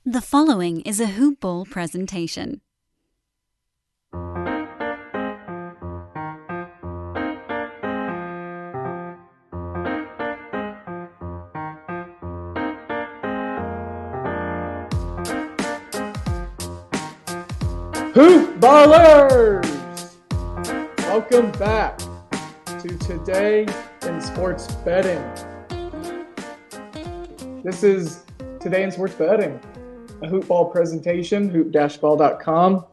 The following is a Hoop Ball presentation. Hoop Ballers! Welcome back to Today in Sports Betting. This is Today in Sports Betting, a hoop ball presentation, hoop-ball.com. You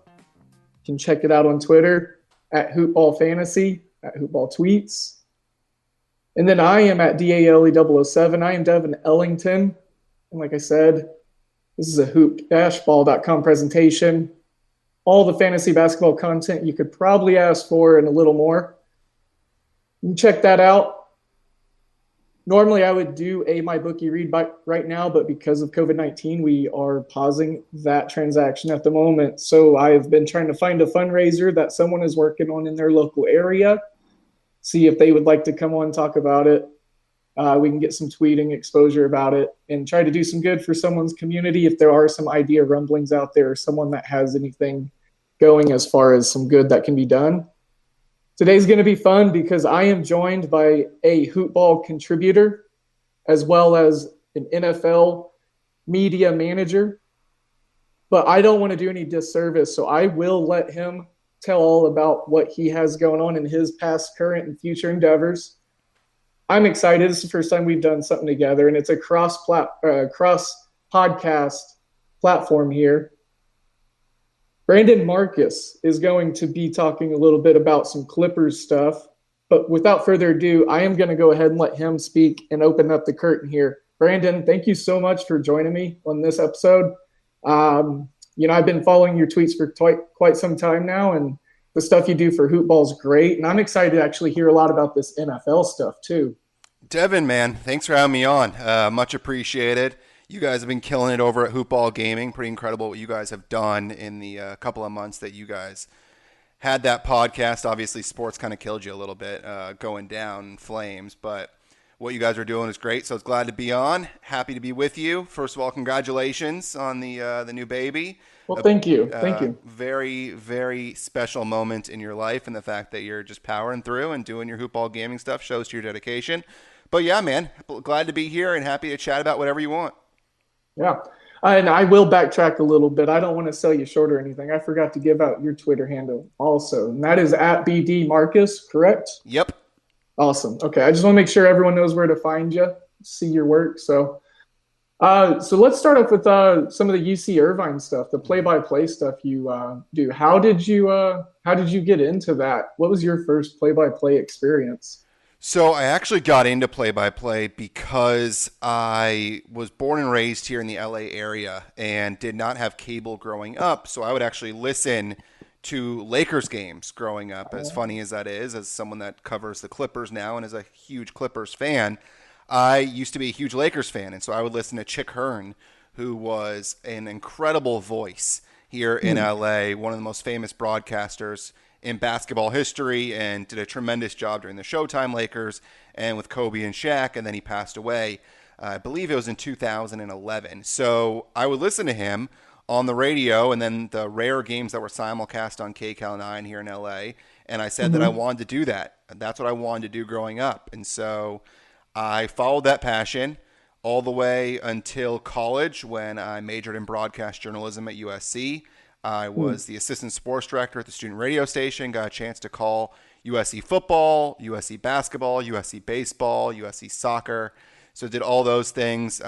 can check it out on Twitter at hoopballfantasy, at hoopballtweets. And then I am at DALE007. I am Devin Ellington. And like I said, this is a hoop-ball.com presentation. All the fantasy basketball content you could probably ask for and a little more. You can check that out. Normally, I would do a MyBookie read right now, but because of COVID-19, we are pausing that transaction at the moment. So I've been trying to find a fundraiser that someone is working on in their local area, see if they would like to come on and talk about it. We can get some tweeting exposure about it and try to do some good for someone's community if there are some idea rumblings out there, or someone that has anything going as far as some good that can be done. Today's going to be fun because I am joined by a hoop ball contributor as well as an NFL media manager. But I don't want to do any disservice, so I will let him tell all about what he has going on in his past, current, and future endeavors. I'm excited. This is the first time we've done something together, and it's a cross podcast platform here. Brandon Marcus is going to be talking a little bit about some Clippers stuff. But without further ado, I am going to go ahead and let him speak and open up the curtain here. Brandon, thank you so much for joining me on this episode. I've been following your tweets for quite some time now, and the stuff you do for Hoop Ball is great. And I'm excited to actually hear a lot about this NFL stuff too. Devin, man, thanks for having me on. Much appreciated. You guys have been killing it over at Hoop Ball Gaming. Pretty incredible what you guys have done in the couple of months that you guys had that podcast. Obviously, sports kind of killed you a little bit, going down in flames. But what you guys are doing is great, so it's glad to be on. Happy to be with you. First of all, congratulations on the new baby. Well, thank you. Thank you. Very, very special moment in your life, and the fact that you're just powering through and doing your Hoop Ball Gaming stuff shows to your dedication. But yeah, man, glad to be here and happy to chat about whatever you want. Yeah. And I will backtrack a little bit. I don't want to sell you short or anything. I forgot to give out your Twitter handle also. And that is at BD Marcus, correct? Yep. Awesome. Okay. I just want to make sure everyone knows where to find you, see your work. So let's start off with some of the UC Irvine stuff, the play-by-play stuff you do. How did you get into that? What was your first play-by-play experience? So I actually got into play-by-play because I was born and raised here in the LA area and did not have cable growing up. So I would actually listen to Lakers games growing up, as funny as that is, as someone that covers the Clippers now and is a huge Clippers fan. I used to be a huge Lakers fan, and so I would listen to Chick Hearn, who was an incredible voice here in LA, one of the most famous broadcasters in basketball history, and did a tremendous job during the Showtime Lakers and with Kobe and Shaq, and then he passed away. I believe it was in 2011. So I would listen to him on the radio, and then the rare games that were simulcast on KCAL9 here in LA, and I said that I wanted to do that. And that's what I wanted to do growing up. And so I followed that passion all the way until college, when I majored in broadcast journalism at USC. I was the assistant sports director at the student radio station, got a chance to call USC football, USC basketball, USC baseball, USC soccer. So did all those things,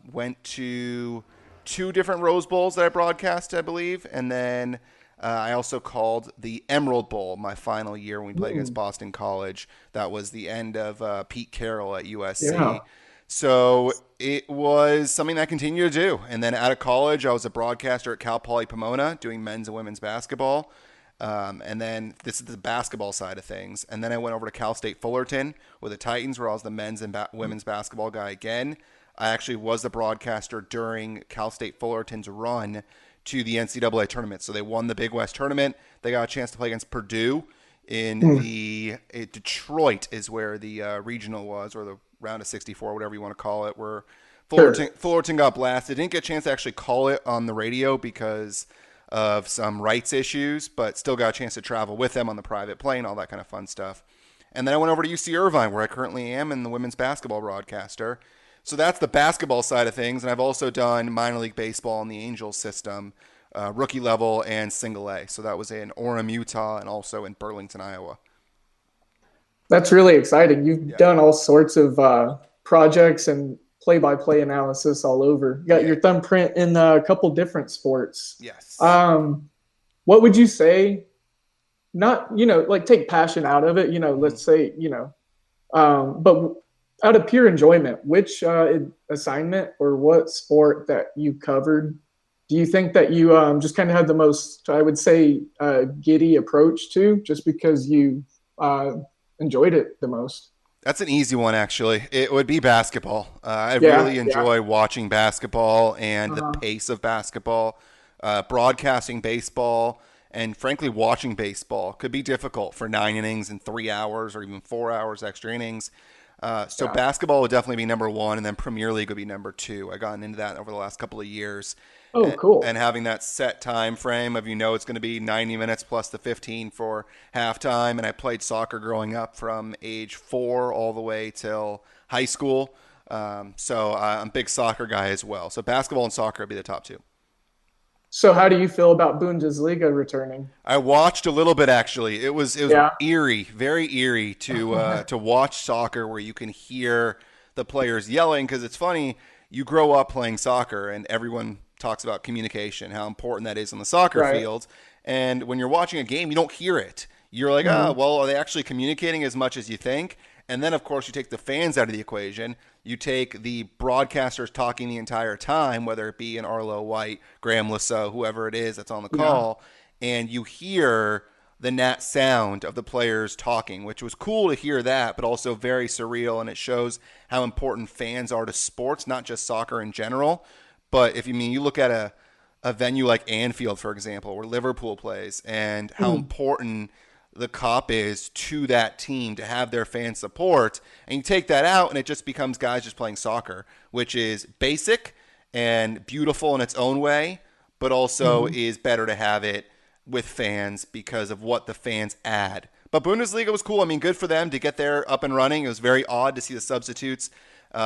went to 2 different Rose Bowls that I broadcast, I believe. And then I also called the Emerald Bowl my final year when we played against Boston College. That was the end of Pete Carroll at USC. Yeah. So it was something that I continued to do. And then out of college, I was a broadcaster at Cal Poly Pomona doing men's and women's basketball. And then this is the basketball side of things. And then I went over to Cal State Fullerton with the Titans, where I was the men's and women's basketball guy again. I actually was the broadcaster during Cal State Fullerton's run to the NCAA tournament. So they won the Big West tournament. They got a chance to play against Purdue in Detroit is where the regional was, or the round of 64, whatever you want to call it, where Fullerton got blasted. Didn't get a chance to actually call it on the radio because of some rights issues, but still got a chance to travel with them on the private plane, all that kind of fun stuff. And then I went over to UC Irvine, where I currently am, and the women's basketball broadcaster. So that's the basketball side of things. And I've also done minor league baseball in the Angels system, rookie level and single A. So that was in Orem, Utah, and also in Burlington, Iowa. That's really exciting. You've done all sorts of projects and play-by-play analysis all over. You got your thumbprint in a couple different sports. Yes. What would you say? Not, like take passion out of it, let's say, but out of pure enjoyment, which assignment or what sport that you covered, do you think that you just kind of had the most, I would say, giddy approach to, just because you enjoyed it the most? That's an easy one, actually. It would be basketball. I really enjoy watching basketball and the pace of basketball. Broadcasting baseball and, frankly, watching baseball could be difficult for 9 innings and 3 hours or even 4 hours extra innings. So basketball would definitely be number one, and then Premier League would be number two. I've gotten into that over the last couple of years. Oh, cool. And having that set time frame of, it's going to be 90 minutes plus the 15 for halftime. And I played soccer growing up from age 4 all the way till high school. So I'm a big soccer guy as well. So basketball and soccer would be the top two. So how do you feel about Bundesliga returning? I watched a little bit, actually. It was eerie, very eerie to watch soccer where you can hear the players yelling, because it's funny, you grow up playing soccer and everyone talks about communication, how important that is on the soccer field. And when you're watching a game, you don't hear it. You're like, well, are they actually communicating as much as you think? And then, of course, you take the fans out of the equation. You take the broadcasters talking the entire time, whether it be an Arlo White, Graham Lasso, whoever it is that's on the call, and you hear the nat sound of the players talking, which was cool to hear that, but also very surreal, and it shows how important fans are to sports, not just soccer in general. But if you look at a venue like Anfield, for example, where Liverpool plays, and how important the COP is to that team to have their fan support, and you take that out and it just becomes guys just playing soccer, which is basic and beautiful in its own way, but also is better to have it with fans because of what the fans add. But Bundesliga was cool. Good for them to get there up and running. It was very odd to see the substitutes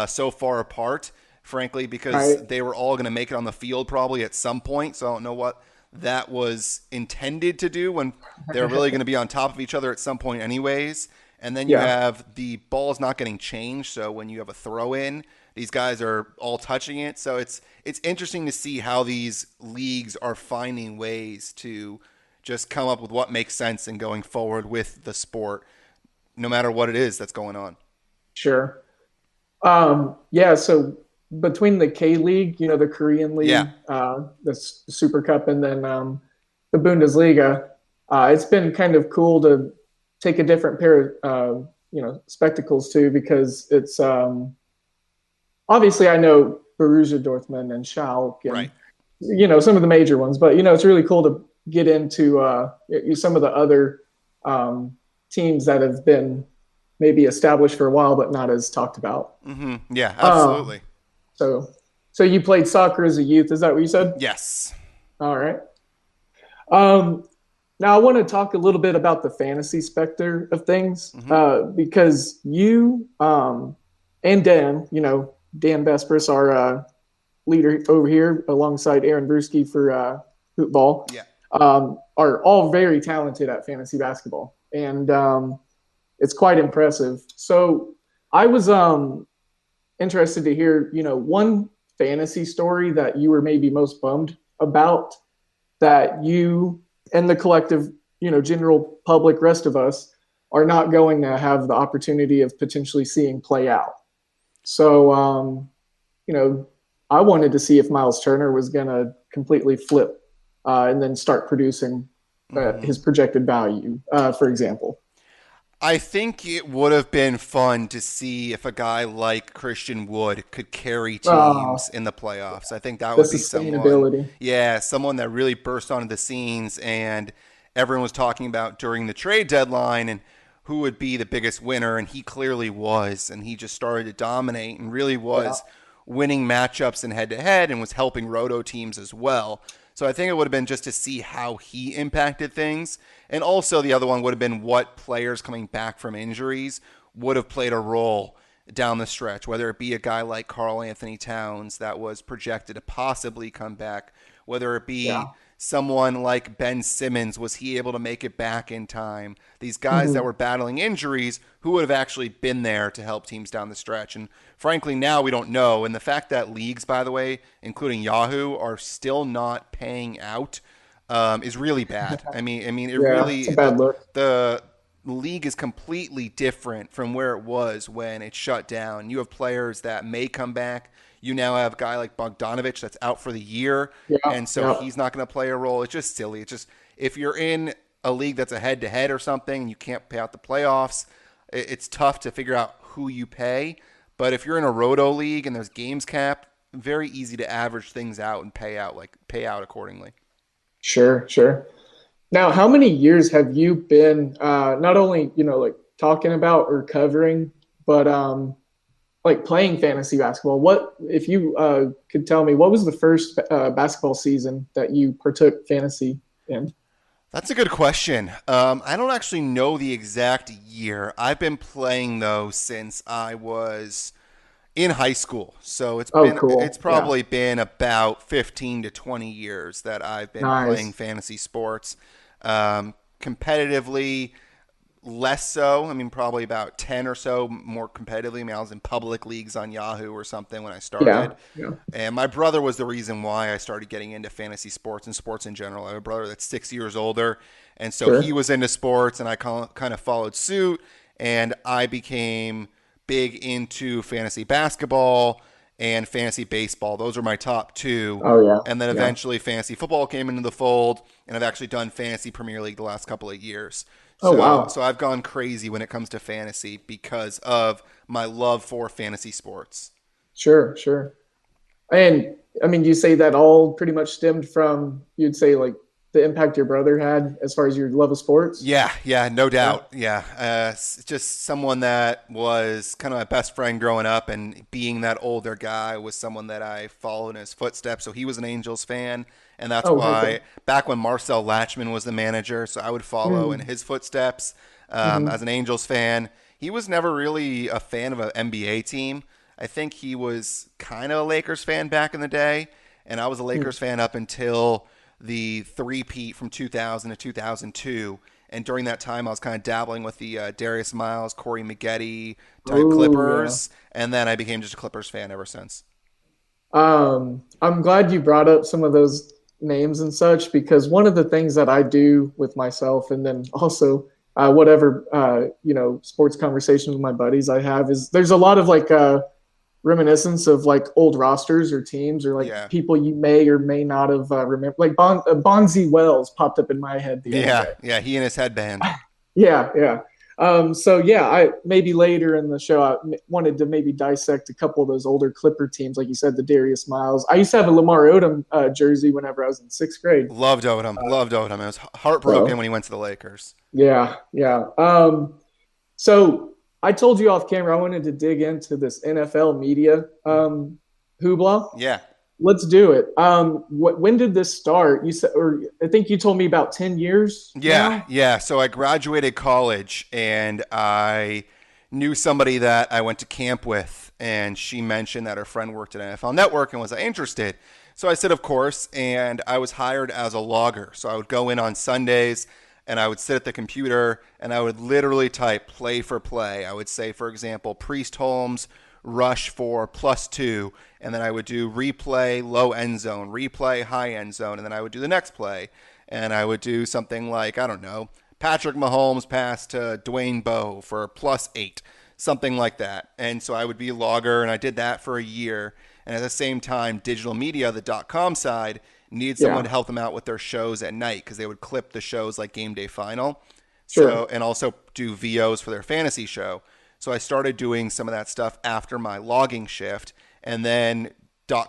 so far apart, frankly, because they were all going to make it on the field probably at some point. So I don't know what that was intended to do when they're really going to be on top of each other at some point anyways. And then you have the ball's not getting changed. So when you have a throw in, these guys are all touching it. So it's interesting to see how these leagues are finding ways to just come up with what makes sense and going forward with the sport, no matter what it is that's going on. Sure. So between the K-League, the Korean League, the Super Cup, and then the Bundesliga, it's been kind of cool to take a different pair of, spectacles too, because it's obviously I know Borussia Dortmund and Schalke and, some of the major ones, but, it's really cool to get into some of the other teams that have been maybe established for a while, but not as talked about. Yeah, absolutely. So you played soccer as a youth, is that what you said? Yes. All right. Now I want to talk a little bit about the fantasy specter of things, because you and Dan, Dan Vespris, our leader over here, alongside Aaron Brewski for Hoopball, are all very talented at fantasy basketball, and it's quite impressive. So I was interested to hear, one fantasy story that you were maybe most bummed about that you and the collective, general public, rest of us, are not going to have the opportunity of potentially seeing play out. So, I wanted to see if Miles Turner was going to completely flip and then start producing his projected value, for example. I think it would have been fun to see if a guy like Christian Wood could carry teams in the playoffs. I think that would be someone that really burst onto the scenes, and everyone was talking about during the trade deadline and who would be the biggest winner, and he clearly was, and he just started to dominate and really was winning matchups in head-to-head and was helping roto teams as well. So I think it would have been just to see how he impacted things. And also the other one would have been what players coming back from injuries would have played a role down the stretch, whether it be a guy like Karl Anthony Towns that was projected to possibly come back, whether it be someone like Ben Simmons, was he able to make it back in time? These guys that were battling injuries, who would have actually been there to help teams down the stretch? And frankly, now we don't know. And the fact that leagues, by the way, including Yahoo, are still not paying out is really bad. I mean, it really, it's a bad look. The league is completely different from where it was when it shut down. You have players that may come back. You now have a guy like Bogdanovich that's out for the year, and so he's not going to play a role. It's just silly. It's just, if you're in a league that's a head-to-head or something and you can't pay out the playoffs, it's tough to figure out who you pay. But if you're in a roto league and there's games cap, very easy to average things out and pay out accordingly. Sure. Now, how many years have you been not only, like talking about or covering, but like playing fantasy basketball? What, if you could tell me, what was the first basketball season that you partook fantasy in? That's a good question. I don't actually know the exact year. I've been playing though since I was in high school. So it's probably been about 15 to 20 years that I've been playing fantasy sports. Competitively, less so. I mean, probably about 10 or so more competitively. I mean, I was in public leagues on Yahoo or something when I started. Yeah. And my brother was the reason why I started getting into fantasy sports and sports in general. I have a brother that's 6 years older. And so he was into sports and I kind of followed suit. And I became big into fantasy basketball and fantasy baseball. Those are my top two. Oh, yeah. And then eventually fantasy football came into the fold. And I've actually done fantasy Premier League the last couple of years. Oh, wow. So I've gone crazy when it comes to fantasy because of my love for fantasy sports. Sure. And I mean, you say that all pretty much stemmed from, you'd say, like the impact your brother had as far as your love of sports? Yeah, no doubt. Yeah. Just someone that was kind of my best friend growing up, and being that older guy was someone that I followed in his footsteps. So he was an Angels fan. And that's why back when Marcel Latchman was the manager, so I would follow in his footsteps as an Angels fan. He was never really a fan of an NBA team. I think he was kind of a Lakers fan back in the day, and I was a Lakers fan up until the three-peat from 2000 to 2002. And during that time, I was kind of dabbling with the Darius Miles, Corey Maggette type Clippers, and then I became just a Clippers fan ever since. I'm glad you brought up some of those names and such, because one of the things that I do with myself, and then also whatever sports conversations with my buddies I have, is there's a lot of like reminiscence of like old rosters or teams or like people you may or may not have remembered. Like Bonzi Wells popped up in my head the other day. He and his headband. I maybe later in the show I wanted to maybe dissect a couple of those older Clipper teams, like you said, the Darius Miles. I used to have a Lamar Odom jersey whenever I was in sixth grade. Loved Odom. I was heartbroken when he went to the Lakers. Yeah. So I told you off camera I wanted to dig into this NFL media hoopla. Yeah. Let's do it. When did this start? You said, or I think you told me about 10 years. Yeah. So I graduated college and I knew somebody that I went to camp with, and she mentioned that her friend worked at NFL Network and was interested. So I said, of course, and I was hired as a logger. So I would go in on Sundays and I would sit at the computer and I would literally type play for play. I would say, for example, Priest Holmes rush for +2, and then I would do replay low end zone, replay high end zone, and then I would do the next play, and I would do something like, I don't know, Patrick Mahomes pass to Dwayne Bowe for +8, something like that. And so I would be a logger, and I did that for a year. And at the same time, digital media, the .com side, needed someone to help them out with their shows at night, because they would clip the shows like Game Day Final. So, and also do VOs for their fantasy show. So I started doing some of that stuff after my logging shift, and then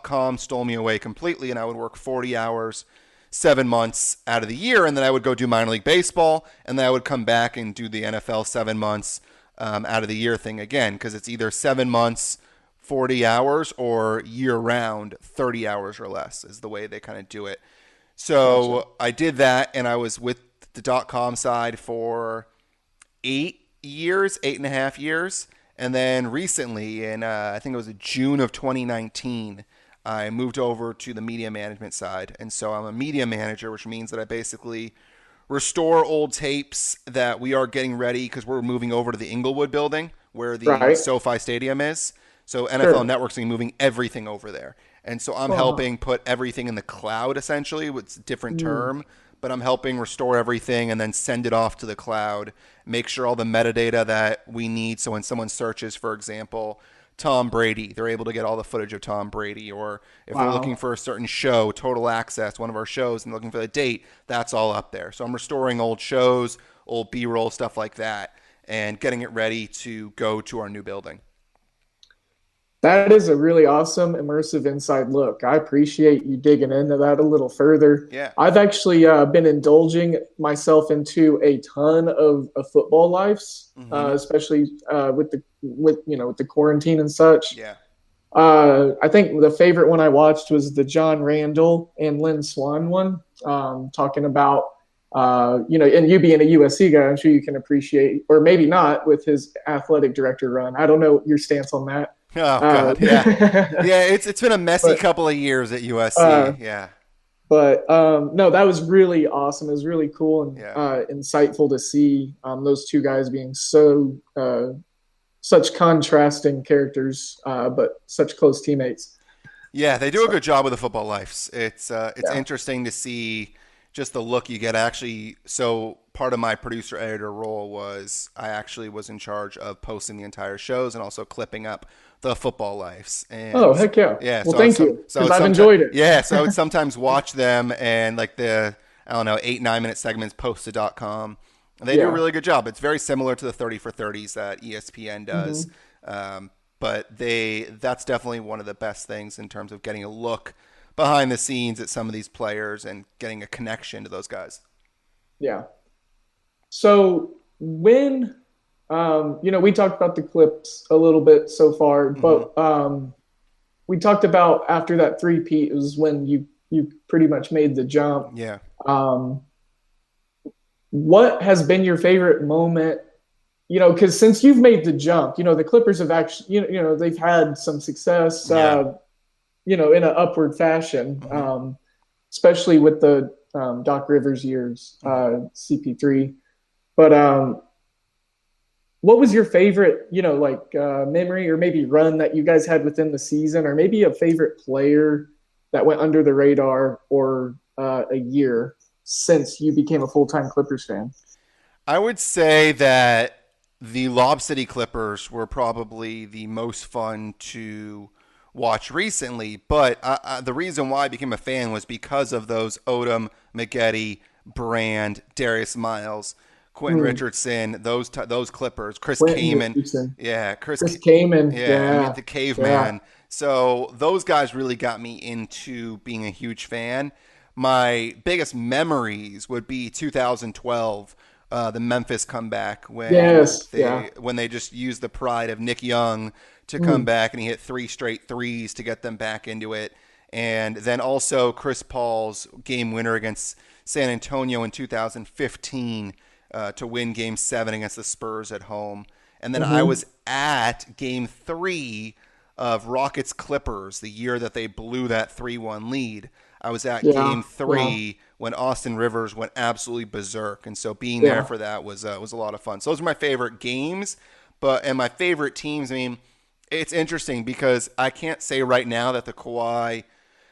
.com stole me away completely, and I would work 40 hours, 7 months out of the year, and then I would go do minor league baseball, and then I would come back and do the NFL 7 months out of the year thing again, because it's either 7 months 40 hours, or year round 30 hours or less is the way they kind of do it. So Gotcha. I did that, and I was with the .com side for 8 years, 8.5 years. And then recently, in I think it was June of 2019, I moved over to the media management side. And so I'm a media manager, which means that I basically restore old tapes that we are getting ready because we're moving over to the Inglewood building where the Right. SoFi Stadium is. So NFL Sure. Network's going to be moving everything over there. And so I'm Uh-huh. helping put everything in the cloud, essentially. It's a different Mm. term, but I'm helping restore everything and then send it off to the cloud, make sure all the metadata that we need. So when someone searches, for example, Tom Brady, they're able to get all the footage of Tom Brady. Or if they're looking Wow. for a certain show, Total Access, one of our shows, and looking for the date, that's all up there. So I'm restoring old shows, old B-roll, stuff like that, and getting it ready to go to our new building. That is a really awesome immersive inside look. I appreciate you digging into that a little further. Yeah. I've actually been indulging myself into a ton of football lives, Mm-hmm. especially with the quarantine and such. Yeah. I think the favorite one I watched was the John Randall and Lynn Swan one, talking about and you being a USC guy, I'm sure you can appreciate, or maybe not, with his athletic director run. I don't know your stance on that. Oh Uh, God, yeah, yeah. It's been a messy but couple of years at uh, USC. Yeah, no, that was really awesome. It was really cool and yeah, insightful to see those two guys being such contrasting characters, but such close teammates. yeah. They do a So good job with the football lives. It's yeah. interesting to see just the look you get. Actually, so part of my producer editor role was I actually was in charge of posting the entire shows and also clipping up the football lives. Oh And heck yeah. yeah, Well, thank you so I because would I've sometimes enjoyed it. so I would sometimes watch them and like the I don't know 8 9 minute segments posted.com. They do a Yeah. really good job. It's very similar to the 30 for 30s that ESPN does. Hmm. But that's definitely one of the best things in terms of getting a look behind the scenes at some of these players and getting a connection to those guys. Yeah. So when we talked about the clips a little bit so far, Hmm. but we talked about after that three-peat is when you pretty much made the jump. Yeah. Um, what has been your favorite moment? Because since you've made the jump, the Clippers have actually, they've had some success, Yeah. in an upward fashion, Hmm. especially with the Doc Rivers years, Hmm. CP3. But what was your favorite, memory or maybe run that you guys had within the season, or maybe a favorite player that went under the radar, or a year since you became a full-time Clippers fan? I would say that the Lob City Clippers were probably the most fun to watch recently, but the reason why I became a fan was because of those Odom, Maggette, Brand, Darius Miles, Quentin Hmm. Richardson, those Clippers, Chris Quentin Kaman, Richardson, yeah, Chris Kaman, yeah, I mean yeah, the yeah. caveman. So those guys really got me into being a huge fan. My biggest memories would be 2012, the Memphis comeback Yes, yeah. when they just used the pride of Nick Young to come Mm, back and he hit three straight threes to get them back into it. And then also Chris Paul's game winner against San Antonio in 2015 to win Game 7 against the Spurs at home. And then I hmm. was at Game 3 of Rockets Clippers, the year that they blew that 3-1 lead. I was at Yeah, Game yeah, 3 when Austin Rivers went absolutely berserk, and so being there yeah. for that was a lot of fun. So those are my favorite games, and my favorite teams. I mean, it's interesting because I can't say right now that the Kawhi,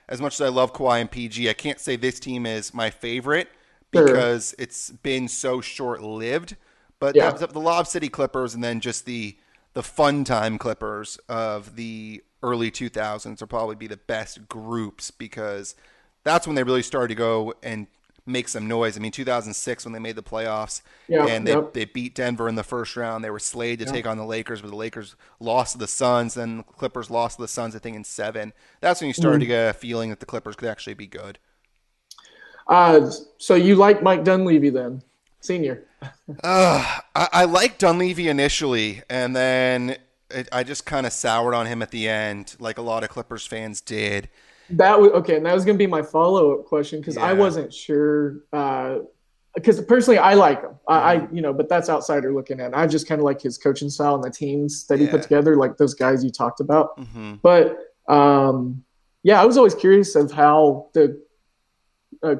as much as I love Kawhi and PG, I can't say this team is my favorite Sure. because it's been so short lived. But Yeah. the Lob City Clippers and then just the fun time Clippers of the early 2000s will probably be the best groups because that's when they really started to go and make some noise. I mean, 2006 when they made the playoffs Yeah. and Yep. they beat Denver in the first round. They were slayed to Yep. take on the Lakers, but the Lakers lost to the Suns. Then the Clippers lost to the Suns, I think, in 7. That's when you started to Mm. get a feeling that the Clippers could actually be good. So you like Mike Dunleavy then, senior? I liked Dunleavy initially, and then I just kind of soured on him at the end, like a lot of Clippers fans did. That was okay, and that was going to be my follow-up question because I Yeah. wasn't sure. Because personally, I like him. Hmm. But that's outsider looking in. I just kind of like his coaching style and the teams that he put Yeah. together, like those guys you talked about. Hmm. But yeah, I was always curious of how the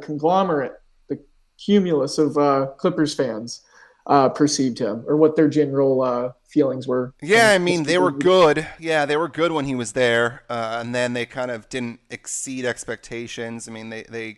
conglomerate, the cumulus of Clippers fans perceived him, or what their general feelings were Yeah, from I his mean, they were career. good. Yeah, they were good when he was there. And then they kind of didn't exceed expectations. I mean, they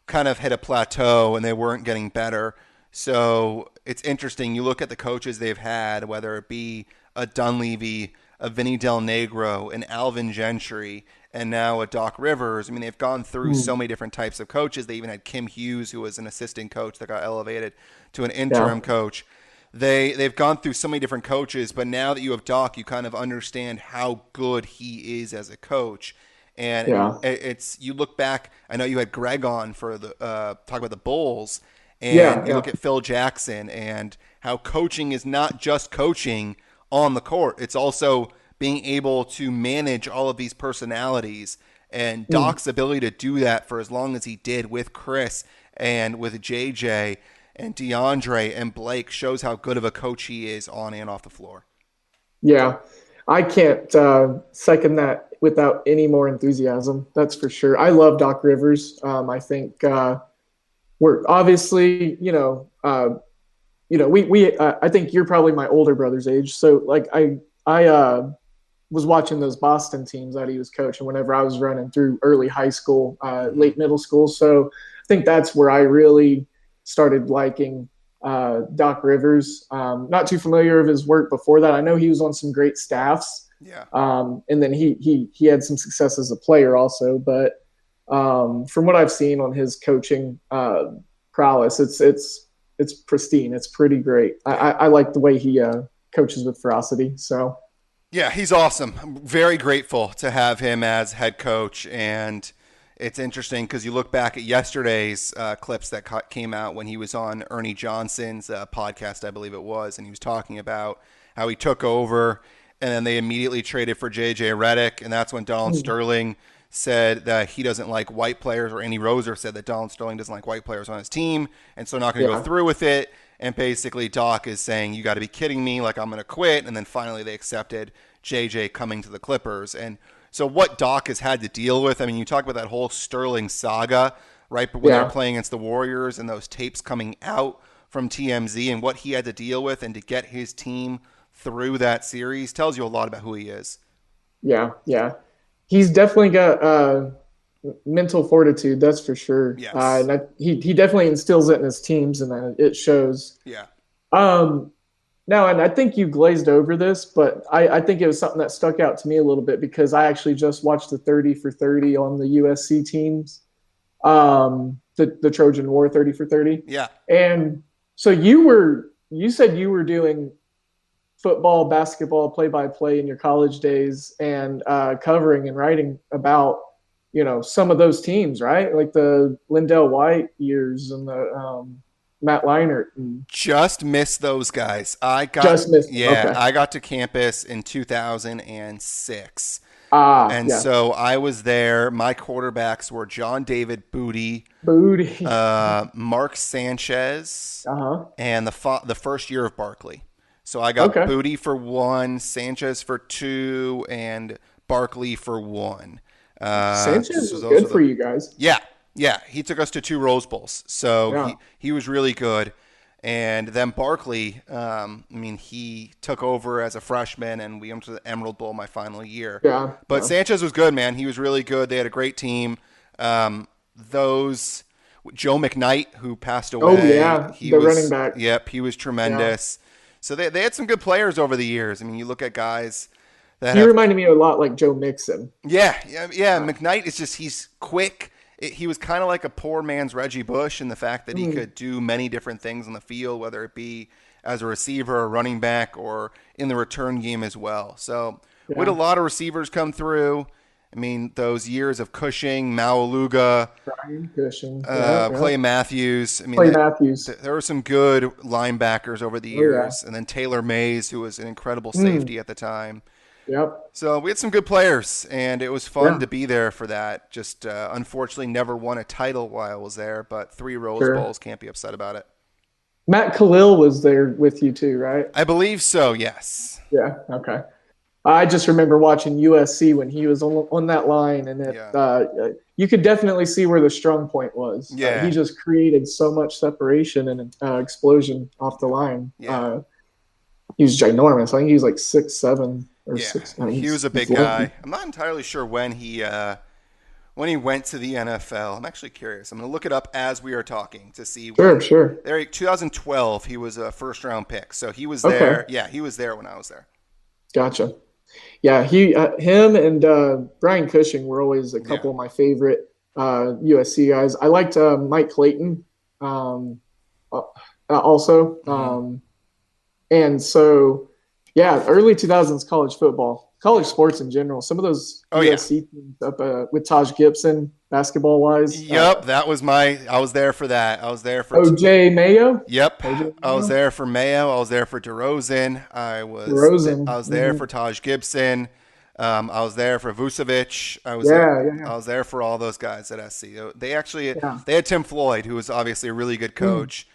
kind of hit a plateau and they weren't getting better. So it's interesting. You look at the coaches they've had, whether it be a Dunleavy, a Vinny Del Negro, an Alvin Gentry, and now a Doc Rivers. I mean, they've gone through Mm, so many different types of coaches. They even had Kim Hughes, who was an assistant coach that got elevated to an yeah, interim coach. They've gone through so many different coaches, but now that you have Doc, you kind of understand how good he is as a coach. And yeah, it's you look back. I know you had Greg on for the talk about the Bulls, yeah, and you yeah. look at Phil Jackson and how coaching is not just coaching on the court. It's also being able to manage all of these personalities. And Mm. Doc's ability to do that for as long as he did with Chris and with JJ and DeAndre and Blake shows how good of a coach he is on and off the floor. Yeah, I can't second that without any more enthusiasm. That's for sure. I love Doc Rivers. I think we're obviously, we. I think you're probably my older brother's age, so like I was watching those Boston teams that he was coaching whenever I was running through early high school, Mm-hmm. late middle school. So I think that's where I really started liking Doc Rivers. Not too familiar of his work before that. I know he was on some great staffs, Yeah. and then he had some success as a player also. But from what I've seen on his coaching prowess, it's pristine. It's pretty great. Yeah. I like the way he coaches with ferocity. So. Yeah, he's awesome. I'm very grateful to have him as head coach. And it's interesting because you look back at yesterday's clips that came out when he was on Ernie Johnson's podcast, I believe it was, and he was talking about how he took over and then they immediately traded for J.J. Redick. And that's when Donald Mm, Sterling said that he doesn't like white players, or Andy Roser said that Donald Sterling doesn't like white players on his team, and so not going to go yeah. through with it. And basically, Doc is saying, you got to be kidding me, like I'm going to quit. And then finally, they accepted JJ coming to the Clippers. And so, what Doc has had to deal with, I mean, you talk about that whole Sterling saga, right? But when they were Yeah. playing against the Warriors and those tapes coming out from TMZ and what he had to deal with and to get his team through that series tells you a lot about who he is. Yeah. Yeah. He's definitely got mental fortitude, that's for sure. Yes. He definitely instills it in his teams, and it shows. Yeah. Um, Now, and I think you glazed over this, but I think it was something that stuck out to me a little bit because I actually just watched the 30 for 30 on the USC teams, the Trojan War 30 for 30. Yeah. And so you said you were doing football, basketball, play by play in your college days and covering and writing about, some of those teams, right? Like the Lindell White years and the Matt Leinart and Just missed those guys. just missed them. Yeah, Okay. I got to campus in 2006. Ah, And yeah. so I was there. My quarterbacks were John David Booty, Booty. Mark Sanchez, Uh-huh. and the first year of Barkley. So I got Okay. Booty for one, Sanchez for two, and Barkley for one. Sanchez So was those good are for the you guys. yeah, yeah. He took us to two Rose Bowls, so Yeah. he was really good. And then Barkley, I mean, he took over as a freshman, and we went to the Emerald Bowl my final year. Yeah. But Yeah. Sanchez was good, man. He was really good. They had a great team. Those Joe McKnight, who passed Oh away, yeah. he The running was back. yep, he was Yeah. tremendous. So they had some good players over the years. I mean, you look at guys that He have reminded me a lot like Joe Mixon. yeah. Uh, McKnight is just he's quick. He was kind of like a poor man's Reggie Bush in the fact that he mm, could do many different things on the field, whether it be as a receiver, a running back, or in the return game as well. So we had a yeah. lot of receivers come through, I mean, those years of Cushing, Maualuga, Brian Cushing, Clay Matthews. I mean, Clay Matthews. there were some good linebackers over the Oh, yeah. years. And then Taylor Mays, who was an incredible safety at the time. Yep. So we had some good players, and it was fun Yeah. to be there for that. Just unfortunately never won a title while I was there, but 3 Rose Sure. Bowls, can't be upset about it. Matt Khalil was there with you too, right? I believe so, yes. Yeah. Okay. I just remember watching USC when he was on that line, and you could definitely see where the strong point was. Yeah. He just created so much separation and explosion off the line. Yeah. He was ginormous. I think he was like 6'7" or Yeah, 6. he was a big guy. I'm not entirely sure when he went to the NFL. I'm actually curious. I'm going to look it up as we are talking to see. Sure. There, 2012, he was a first-round pick, so he was there. Okay. Yeah, he was there when I was there. Gotcha. Yeah, him and Brian Cushing were always a couple of my favorite USC guys. I liked Mike Clayton also. Mm-hmm. And so, yeah, early 2000s college sports in general. Some of those USC teams up with Taj Gibson, basketball wise. Yep, I was there for that. I was there for OJ Mayo. Yep, OJ I was there for Mayo. I was there for DeRozan. I was there for Taj Gibson. I was there for Vucevic. I was there for all those guys at SC. They had Tim Floyd, who was obviously a really good coach.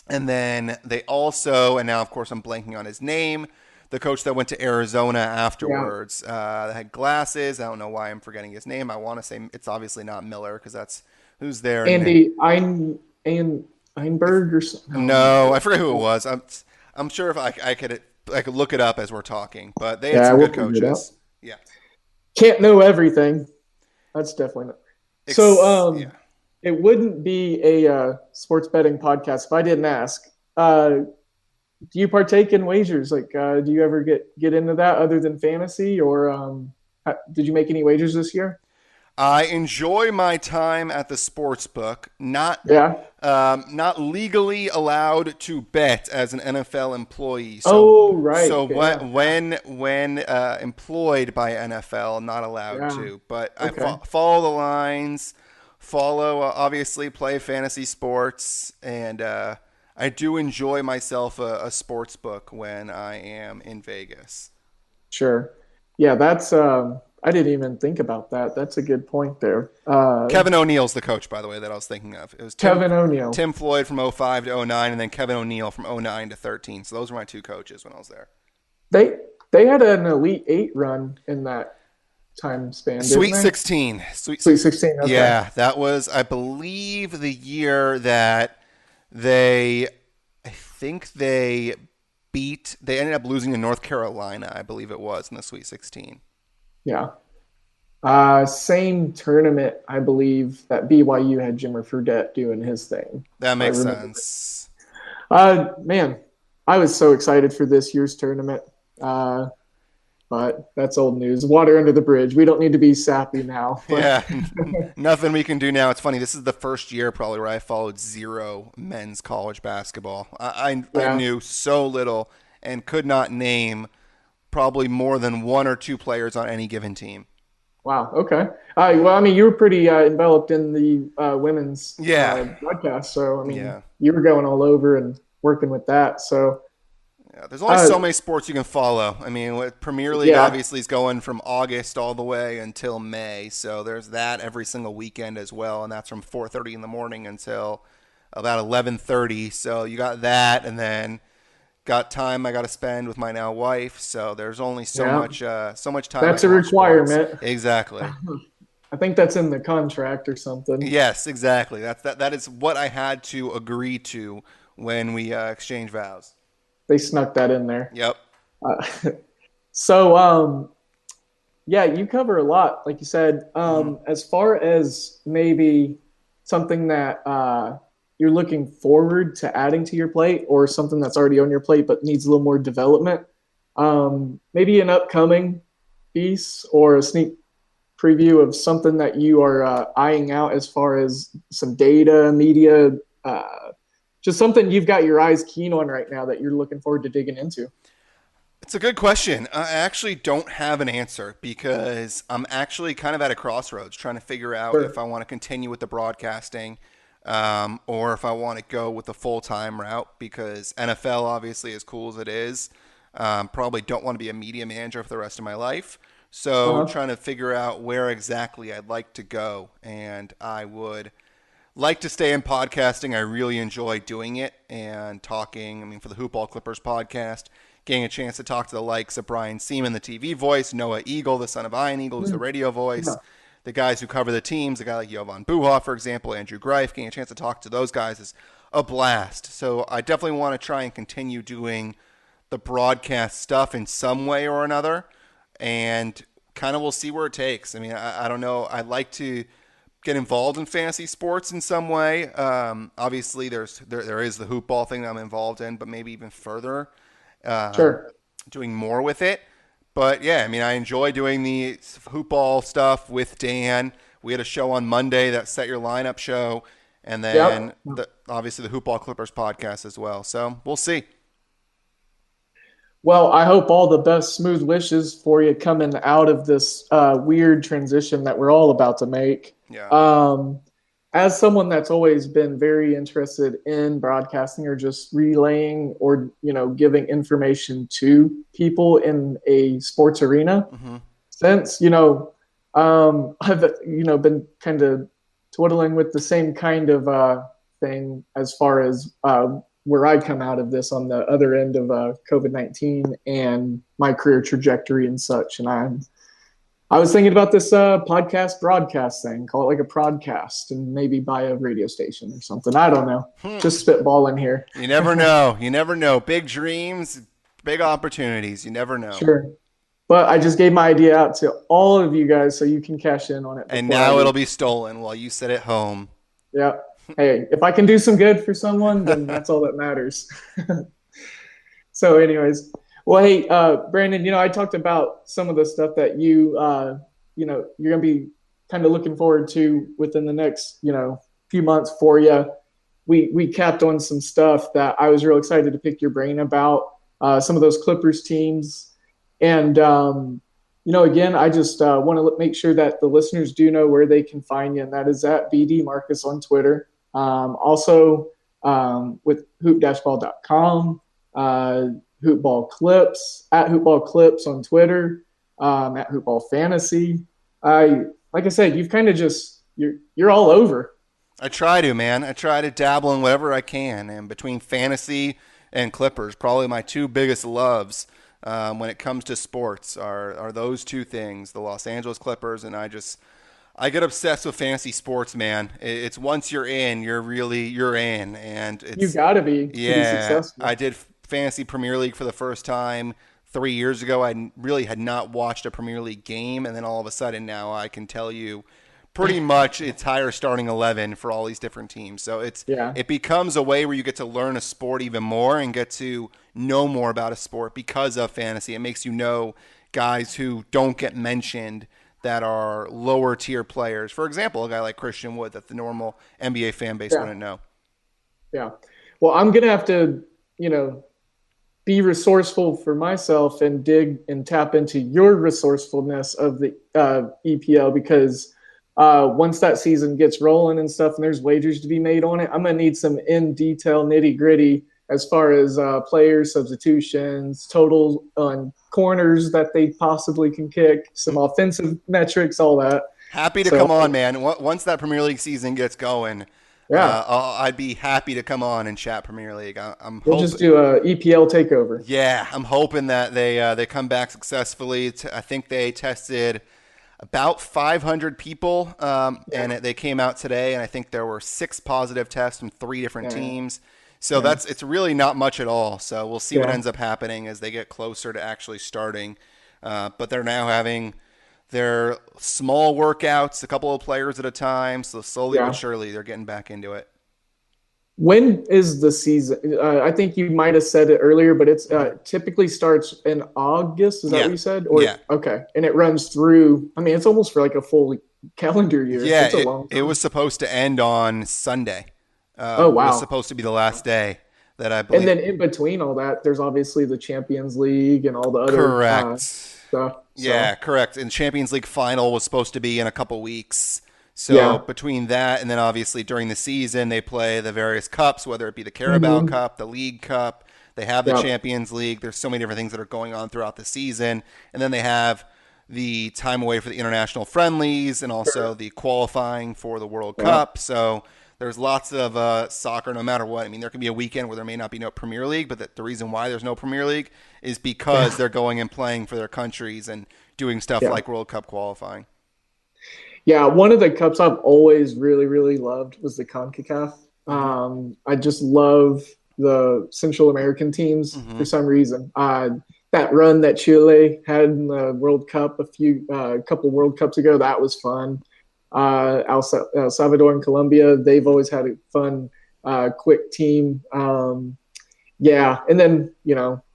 And then they also, and now of course I'm blanking on his name, the coach that went to Arizona afterwards, that had glasses. I don't know why I'm forgetting his name. I want to say it's obviously not Miller because that's who's there. Andy Einberg or something. No, I forget who it was. I'm sure if I could look it up as we're talking, but they had some good coaches. Yeah. Can't know everything. That's definitely not. It wouldn't be a sports betting podcast if I didn't ask. Do you partake in wagers? Like, do you ever get into that other than fantasy, or did you make any wagers this year? I enjoy my time at the sports book. Not legally allowed to bet as an NFL employee. So, when employed by NFL, not allowed to. But I follow the lines. Obviously play fantasy sports, and I do enjoy myself a sports book when I am in Vegas. Sure. Yeah, that's I didn't even think about that. That's a good point there. Kevin O'Neill's the coach, by the way, that I was thinking of. It was Kevin O'Neill. Tim Floyd from 05 to 09, and then Kevin O'Neill from 09 to 13. So those were my two coaches when I was there. They had an Elite 8 run in that time span, Sweet 16. Sweet 16. Okay. Yeah, that was, I believe, the year that they ended up losing to North Carolina, I believe it was, in the Sweet 16. Yeah. Same tournament, I believe, that BYU had Jimmer Fredette doing his thing. That makes sense. Man, I was so excited for this year's tournament. But that's old news. Water under the bridge. We don't need to be sappy now. Yeah, nothing we can do now. It's funny. This is the first year probably where I followed zero men's college basketball. I knew so little and could not name probably more than one or two players on any given team. Wow. Okay. Well, I mean, you were pretty enveloped in the women's broadcast. So, I mean, you were going all over and working with that. So, yeah, there's only so many sports you can follow. I mean, Premier League obviously is going from August all the way until May. So there's that every single weekend as well, and that's from 4:30 in the morning until about 11:30. So you got that, and then got time I got to spend with my now wife. So there's only so much time. That's a requirement. Sports. Exactly. I think that's in the contract or something. Yes, exactly. That is what I had to agree to when we exchanged vows. They snuck that in there. Yep. You cover a lot, like you said. As far as maybe something that you're looking forward to adding to your plate, or something that's already on your plate but needs a little more development, maybe an upcoming piece or a sneak preview of something that you are eyeing out as far as some data, media, just something you've got your eyes keen on right now that you're looking forward to digging into. It's a good question. I actually don't have an answer because I'm actually kind of at a crossroads trying to figure out Sure. if I want to continue with the broadcasting or if I want to go with the full-time route because NFL, obviously, as cool as it is, probably don't want to be a media manager for the rest of my life. So Uh-huh. trying to figure out where exactly I'd like to go. And I would like to stay in podcasting. I really enjoy doing it and talking. I mean, for the Hoopball Clippers podcast, getting a chance to talk to the likes of Brian Seaman, the TV voice, Noah Eagle, the son of Ian Eagle, who's the Mm. radio voice, Yeah. the guys who cover the teams, a guy like Jovan Buha, for example, Andrew Greif, getting a chance to talk to those guys is a blast. So I definitely want to try and continue doing the broadcast stuff in some way or another, and kind of we'll see where it takes. I mean, I don't know. I'd like to get involved in fantasy sports in some way. Obviously, there is the hoop ball thing that I'm involved in, but maybe even further, Sure. doing more with it. But yeah, I mean, I enjoy doing the hoop ball stuff with Dan. We had a show on Monday, that Set Your Lineup show, and then Yep. obviously the Hoop Ball Clippers podcast as well. So we'll see. Well, I hope all the best smooth wishes for you coming out of this weird transition that we're all about to make. Yeah. As someone that's always been very interested in broadcasting or just relaying or giving information to people in a sports arena, Hmm. since I've been kind of twiddling with the same kind of thing as far as where I come out of this on the other end of COVID-19 and my career trajectory and such. And I was thinking about this podcast broadcast thing, call it like a podcast, and maybe buy a radio station or something. I don't know. Just spitballing here. You never know. You never know. Big dreams, big opportunities. You never know. Sure. But I just gave my idea out to all of you guys so you can cash in on it. And before I now leave. it'll be stolen while you sit at home. Yeah. Hey, if I can do some good for someone, then that's all that matters. So, anyways, well, hey, Brandon, I talked about some of the stuff that you're going to be kind of looking forward to within the next, few months for you. We capped on some stuff that I was real excited to pick your brain about, some of those Clippers teams. And, again, I just want to make sure that the listeners do know where they can find you, and that is at BD Marcus on Twitter. Also, with hoop-ball.com, Hoopball Clips, at Hoopball Clips on Twitter, at Hoopball Fantasy. Like I said, you've kind of you're all over. I try to, man. I try to dabble in whatever I can. And between fantasy and Clippers, probably my two biggest loves when it comes to sports are those two things, the Los Angeles Clippers, and I get obsessed with fantasy sports, man. It's once you're in, you're in, and You it's got to be successful. I did fantasy Premier League for the first time 3 years ago. I really had not watched a Premier League game, and then all of a sudden now I can tell you pretty much entire starting 11 for all these different teams. So Yeah. it becomes a way where you get to learn a sport even more and get to know more about a sport because of fantasy. It makes you know guys who don't get mentioned that are lower tier players. For example, a guy like Christian Wood that the normal NBA fan base Yeah. wouldn't know. Yeah. Well, I'm going to have to, be resourceful for myself and dig and tap into your resourcefulness of the EPL, because once that season gets rolling and stuff and there's wagers to be made on it, I'm going to need some in detail nitty gritty as far as players, substitutions, total on corners that they possibly can kick, some offensive metrics, all that. Happy to So- come on, man. Once that Premier League season gets going, Yeah. I'd be happy to come on and chat Premier League. I'm We'll hoping, just do a EPL takeover. yeah, I'm hoping that they come back successfully. I think they tested about 500 people, and they came out today, and I think there were 6 positive tests from 3 different Yeah. teams. So it's really not much at all. So we'll see what Yeah. ends up happening as they get closer to actually starting. But they're now having their small workouts, a couple of players at a time. So slowly Yeah. but surely they're getting back into it. When is the season? I think you might have said it earlier, but it's typically starts in August. Is that Yeah. what you said? Or, Yeah. Okay. And it runs through, I mean, it's almost for like a full calendar year. Yeah, It's a long it time. was supposed to end on Sunday. Oh, wow. It was supposed to be the last day. that I believe. And then in between all that, there's obviously the Champions League and all the other Correct. stuff. Yeah, So correct. And Champions League final was supposed to be in a couple weeks. So yeah. between that and then obviously during the season they play the various cups, whether it be the Carabao Hmm. Cup, the League Cup, they have the Yeah. Champions League. There's so many different things that are going on throughout the season. And then they have the time away for the international friendlies and also the qualifying for the World Yeah. Cup. So there's lots of soccer no matter what. I mean, there could be a weekend where there may not be no Premier League, but the reason why there's no Premier League is because they're going and playing for their countries and doing stuff Yeah. like World Cup qualifying. Yeah, one of the cups I've always really, really loved was the CONCACAF. I just love the Central American teams for Hmm. some reason. That run that Chile had in the World Cup couple World Cups ago, that was fun. El Salvador and Colombia, they've always had a fun, quick team. Yeah, and then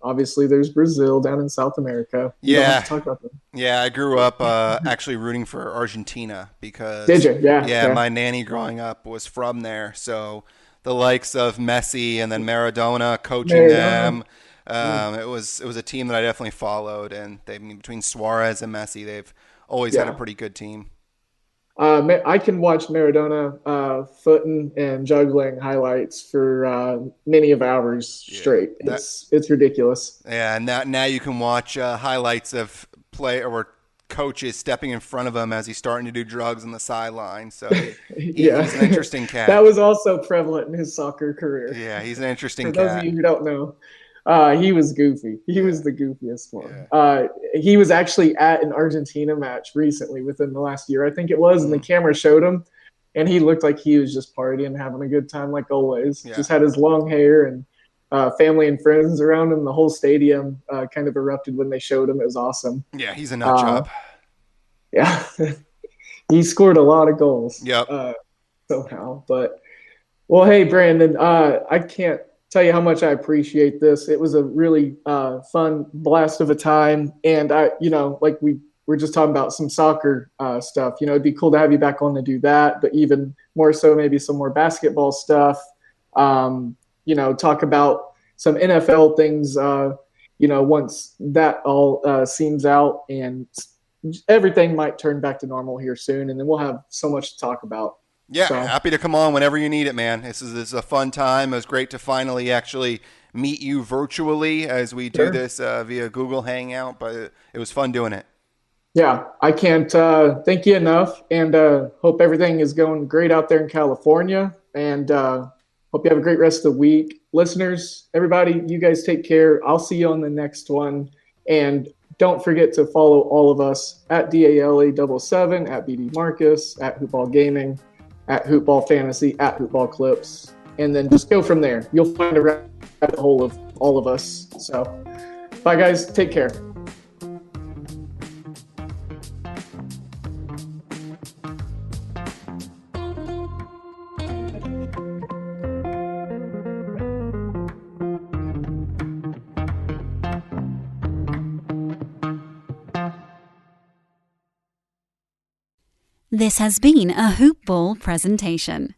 obviously there's Brazil down in South America. You don't have Yeah. to talk about them. Yeah, I grew up actually rooting for Argentina Did because, you? Yeah, yeah, yeah. my nanny growing up was from there. So the likes of Messi and then Maradona coaching Maradona. them, it was a team that I definitely followed. And I mean, between Suarez and Messi, they've always had a Yeah. pretty good team. I can watch Maradona footing and juggling highlights for many of hours Yeah, straight. that It's ridiculous. yeah. Now you can watch highlights of play or coaches stepping in front of him as he's starting to do drugs on the sideline. So Yeah, he's an interesting that cat. was also prevalent in his soccer career. Yeah, he's an interesting For those of cat. you who don't know, he was goofy. He Yeah, was the goofiest one. yeah. He was actually at an Argentina match recently within the last year, I think it was, and the Mm, camera showed him, and he looked like he was just partying, having a good time, like always. yeah. Just had his long hair and family and friends around him. The whole stadium kind of erupted when they showed him. It was awesome. Yeah, he's a nut Uh, job. yeah, he scored a lot of goals Yep. somehow. But well, hey, Brandon, I can't tell you how much I appreciate this. It was a really fun blast of a time, and like we were just talking about some soccer stuff. It'd be cool to have you back on to do that, but even more so, maybe some more basketball stuff. Talk about some NFL things. Once that all seems out, and everything might turn back to normal here soon, and then we'll have so much to talk about. Yeah, So, happy to come on whenever you need it, man. This is a fun time. It was great to finally actually meet you virtually as we do sure. this via Google Hangout, but it was fun doing it. Yeah, I can't thank you enough, and hope everything is going great out there in California. And hope you have a great rest of the week, listeners. Everybody, you guys take care. I'll see you on the next one, and don't forget to follow all of us at DALA77, at BD Marcus, at Hoopball Gaming, at Hoopball Fantasy, at Hoopball Clips, and then just go from there. You'll find a rabbit hole of all of us. So, bye, guys. Take care. This has been a Hoop Ball presentation.